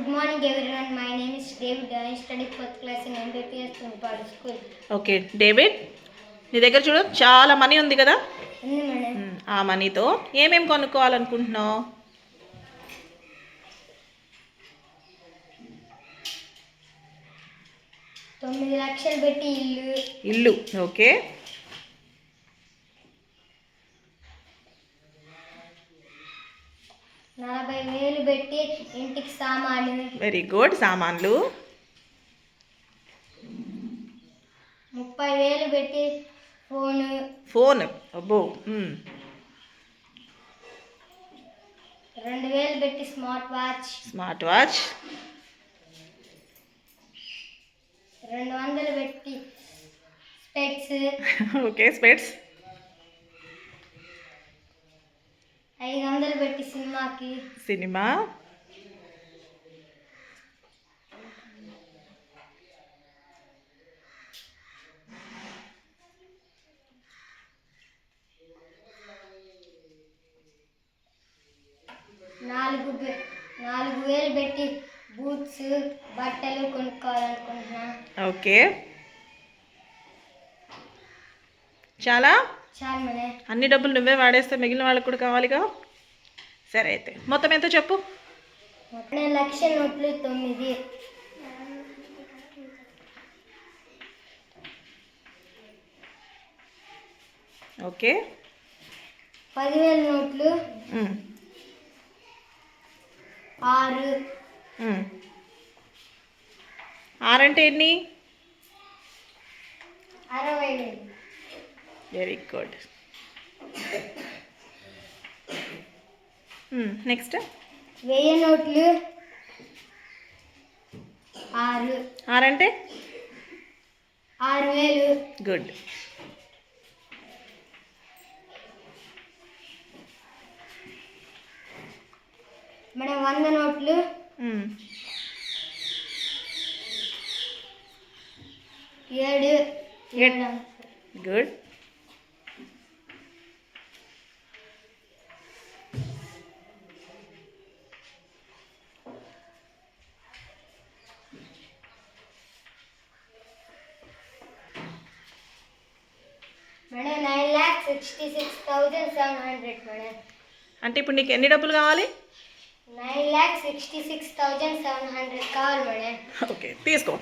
Good morning everyone. My name is David. I study 4th class in MBPS Tunpadu School. Okay David, నీ దగ్గర చూడు చాలా money ఉంది కదా. ఉంది మేడం. ఆ మనీతో ఏమేమి కొనుక్కోవాలనుకుంటున్నావు? 9 లక్షలు పెట్టి ఇల్లు. ఓకే, 40,000 పెట్టి ఇంటికి సామాను. Very good. సామాన్లు. 30,000 పెట్టి ఫోన్. అబ్బో. 2,000 పెట్టి స్మార్ట్ వాచ్. 200 పెట్టి స్పెక్స్. Okay, specs. 500 పెట్టి సినిమా. 4,000 పెట్టి బూట్స్ బట్టలు కొనుక్కోవాలనుకుంటున్నా. ఓకే, చాలా మేడం. అన్ని డబ్బులు నువ్వే వాడేస్తే మిగిలిన వాళ్ళకి కూడా కావాలిగా. సరే, అయితే మొత్తం ఎంత చెప్పు. 1 లక్ష నోట్లు 9. ఓకే. 10,000 నోట్లు 6. 6 అంటే ఎన్ని? 60,000. Very good. నెక్స్ట్ 1000 నోట్లు 6. 6 అంటే 6,000. గుడ్. మేడం 100 నోట్లు 7. గుడ్. Madam 9,66,700 madam. అంటే ఇప్పుడు నీకు ఎన్ని డబ్బులు కావాలి? 9,66,700 కావాలి మేడం. ఓకే, తీసుకో.